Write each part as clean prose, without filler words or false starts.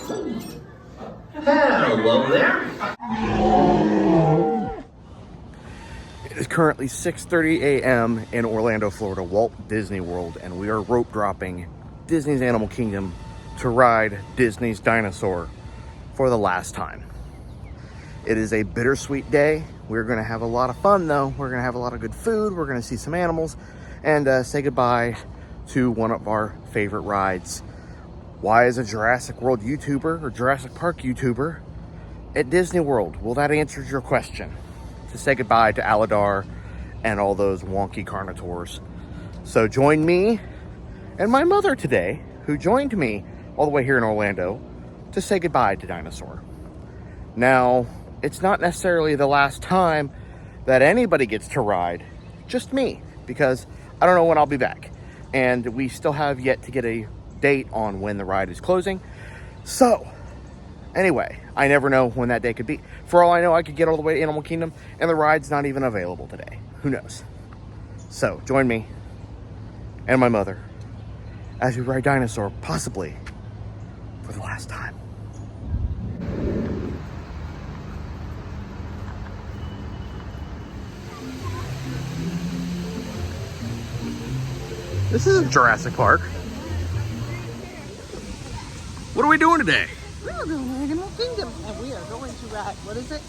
Hello there. It is currently 6:30 a.m. in Orlando, Florida, Walt Disney World, and we are rope dropping Disney's Animal Kingdom to ride Disney's Dinosaur for the last time. It is a bittersweet day. We're going to have a lot of fun, though. We're going to have a lot of good food. We're going to see some animals and say goodbye to one of our favorite rides. Why is a Jurassic World YouTuber or Jurassic Park YouTuber at Disney World? Well, that answers your question. To say goodbye to Aladar and all those wonky carnivores. So join me and my mother today, who joined me all the way here in Orlando to say goodbye to Dinosaur. Now, it's not necessarily the last time that anybody gets to ride, just me, because I don't know when I'll be back. And we still have yet to get a date on when the ride is closing. So, anyway, I never know when that day could be. For all I know, I could get all the way to Animal Kingdom and the ride's not even available today. Who knows? So, join me and my mother as we ride Dinosaur, possibly for the last time. This isn't Jurassic Park. What are we doing today? We're going to Animal Kingdom, and we are going to ride, what is it?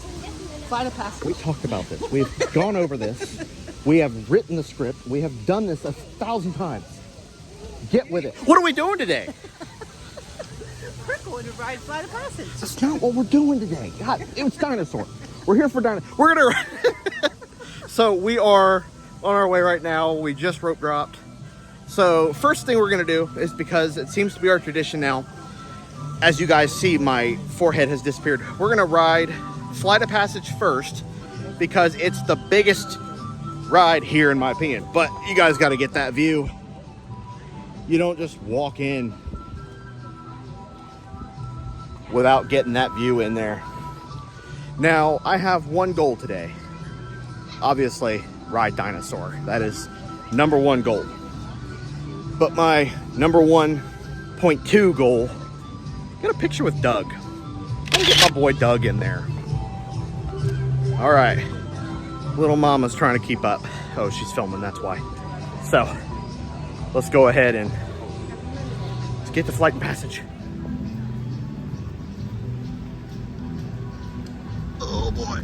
Flight of Passage. We talked about this. We've gone over this. We have written the script. We have done this 1,000 times. Get with it. What are we doing today? We're going to ride Flight of Passage. That's not what we're doing today. God, it was Dinosaur. We're here for Dinosaur. We're going to... So we are on our way right now. We just rope dropped. So first thing we're going to do is, because it seems to be our tradition now, as you guys see, my forehead has disappeared. We're going to ride Flight of Passage first because it's the biggest ride here, in my opinion. But you guys got to get that view. You don't just walk in without getting that view in there. Now, I have one goal today. Obviously, ride Dinosaur. That is number one goal. But my number 1.2 goal, get a picture with Doug. I'm gonna get my boy Doug in there. All right, little mama's trying to keep up. Oh, she's filming, that's why. So, let's go ahead and let's get to Flight and Passage. Oh boy.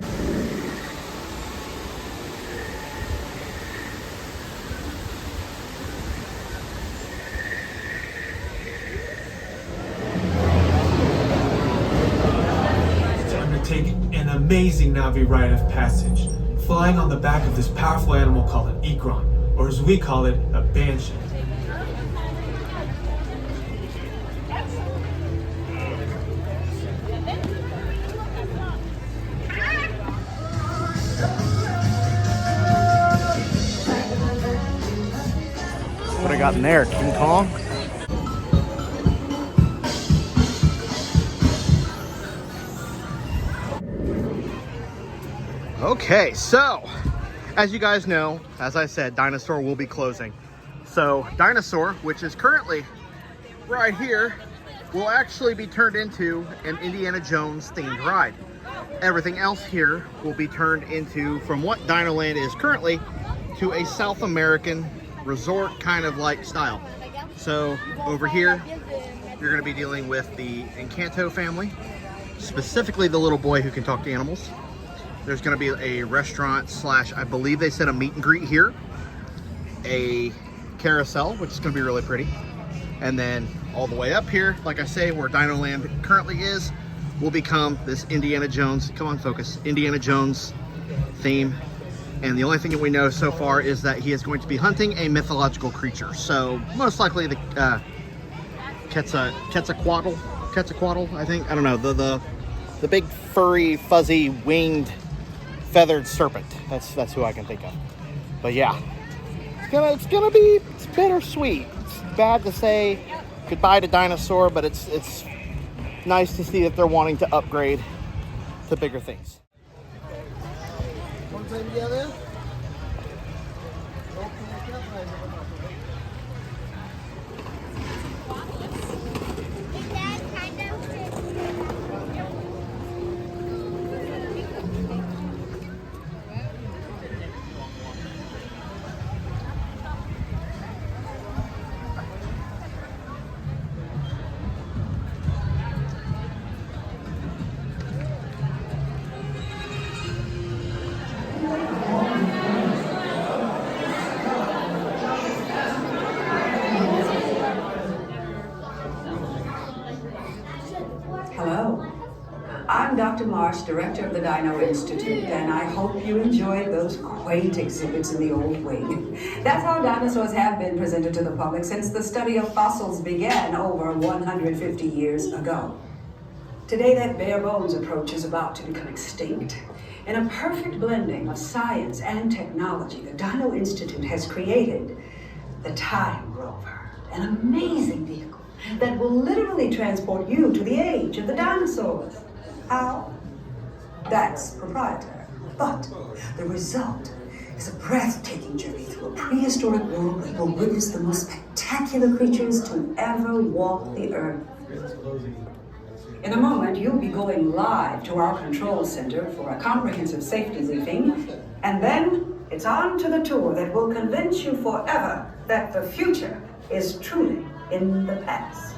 Take an amazing Navi rite of passage, flying on the back of this powerful animal called an Ikron, or as we call it, a banshee. What I got in there, King Kong? Okay, so as you guys know, as I said, Dinosaur will be closing. So Dinosaur, which is currently right here, will actually be turned into an Indiana Jones themed ride. Everything else here will be turned into, from what Dinoland is currently, to a South American resort kind of like style. So over here, you're going to be dealing with the Encanto family, specifically the little boy who can talk to animals. There's going to be a restaurant slash, I believe they said, a meet and greet here. A carousel, which is going to be really pretty. And then all the way up here, like I say, where Dinoland currently is, will become this Indiana Jones, come on focus, Indiana Jones theme. And the only thing that we know so far is that he is going to be hunting a mythological creature. So most likely the Quetzalcoatl, I think. I don't know, the big furry, fuzzy, winged, feathered serpent. That's who I can think of. But yeah, it's bittersweet. It's bad to say goodbye to Dinosaur, but it's nice to see that they're wanting to upgrade to bigger things. I'm Dr. Marsh, director of the Dino Institute, and I hope you enjoyed those quaint exhibits in the old wing. That's how dinosaurs have been presented to the public since the study of fossils began over 150 years ago. Today, that bare bones approach is about to become extinct. In a perfect blending of science and technology, the Dino Institute has created the Time Rover, an amazing vehicle that will literally transport you to the age of the dinosaurs. How? That's proprietary. But the result is a breathtaking journey through a prehistoric world where you'll witness the most spectacular creatures to ever walk the earth. In a moment, you'll be going live to our control center for a comprehensive safety briefing, and then it's on to the tour that will convince you forever that the future is truly in the past.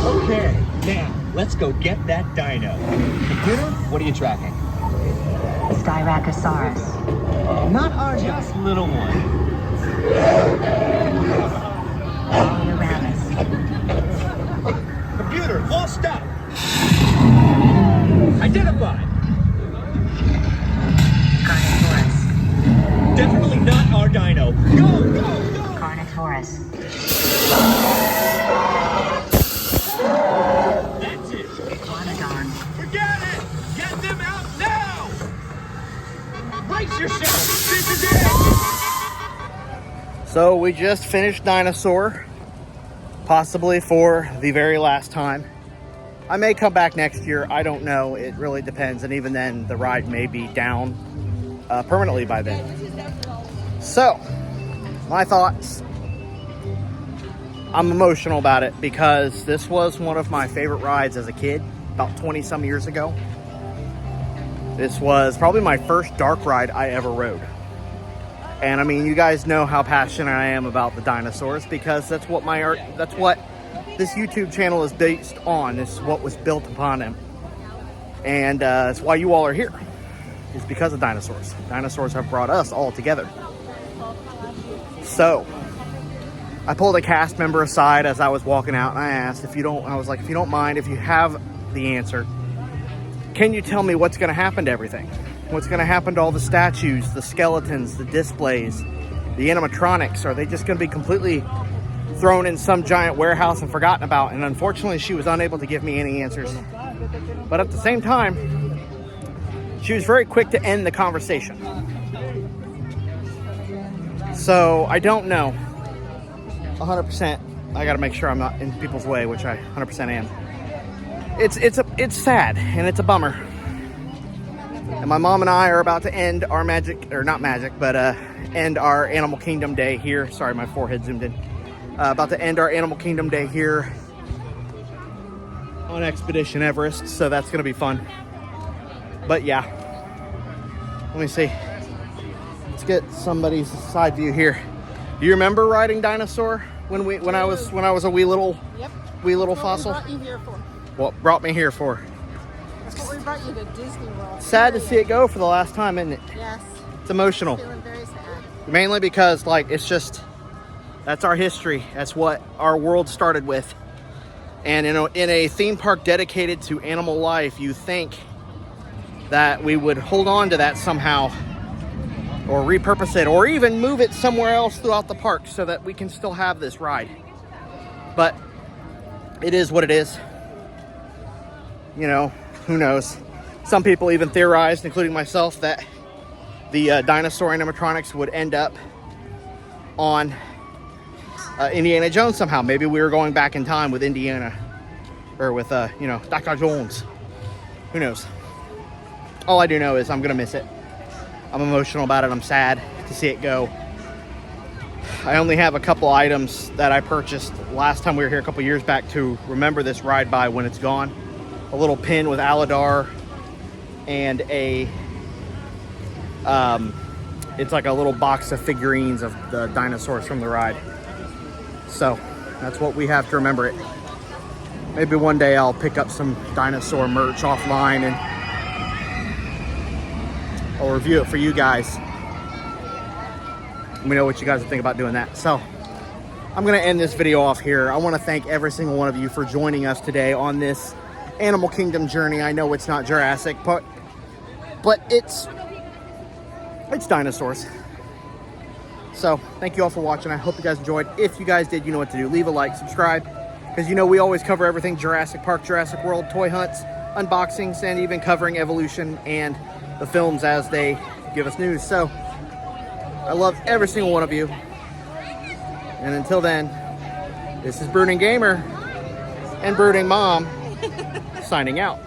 Okay, now let's go get that dino. Computer, what are you tracking? Styracosaurus. Not our just little one. Uranus. Computer, full stop. Identified. Carnotaurus. Definitely not our dino. Go, go, go! Carnotaurus. That's it. Iguanodon. Forget it! Get them out now! Brace yourself! This is it! So we just finished Dinosaur, possibly for the very last time. I may come back next year, I don't know, it really depends, and even then the ride may be down permanently by then. So, my thoughts. I'm emotional about it because this was one of my favorite rides as a kid, about 20 some years ago. This was probably my first dark ride I ever rode. And I mean, you guys know how passionate I am about the dinosaurs because that's what this YouTube channel is based on. This is what was built upon them. And that's why you all are here, is because of dinosaurs. Dinosaurs have brought us all together. So, I pulled a cast member aside as I was walking out and I asked if you don't mind, if you have the answer, can you tell me what's going to happen to everything? What's going to happen to all the statues, the skeletons, the displays, the animatronics? Are they just going to be completely thrown in some giant warehouse and forgotten about? And unfortunately, she was unable to give me any answers. But at the same time, she was very quick to end the conversation. So I don't know 100%. I got to make sure I'm not in people's way, which I 100% am. It's sad and it's a bummer. And my mom and I are about to end our end our Animal Kingdom day here. Sorry, my forehead zoomed in. About to end our Animal Kingdom day here on Expedition Everest, so that's gonna be fun. But yeah, let me see. Let's get somebody's side view here. Do you remember riding Dinosaur when I was a wee little fossil? What brought you here for? What brought me here for? That's what we brought you to Disney World. Sad to see it go for the last time, isn't it? Yes. It's emotional. Feeling very sad. Mainly because, like, it's just, that's our history. That's what our world started with. And in a theme park dedicated to animal life, you think that we would hold on to that somehow, or repurpose it, or even move it somewhere else throughout the park so that we can still have this ride. But it is what it is. You know, who knows? Some people even theorized, including myself, that the dinosaur animatronics would end up on Indiana Jones somehow. Maybe we were going back in time with Indiana, or with Dr. Jones. Who knows? All I do know is I'm gonna miss it. I'm emotional about it. I'm sad to see it go. I only have a couple items that I purchased last time we were here a couple years back to remember this ride by when it's gone. A little pin with Aladar and it's like a little box of figurines of the dinosaurs from the ride. So that's what we have to remember it. Maybe one day I'll pick up some dinosaur merch offline and I'll review it for you guys. Let me know what you guys think about doing that. So I'm going to end this video off here. I want to thank every single one of you for joining us today on this Animal Kingdom journey. I know it's not Jurassic, but it's dinosaurs. So thank you all for watching. I hope you guys enjoyed. If you guys did, you know what to do. Leave a like, subscribe, because you know we always cover everything Jurassic Park, Jurassic World, toy hunts, unboxings, and even covering evolution and the films as they give us news. So I love every single one of you. And until then, this is Brooding Gamer and Brooding Mom signing out.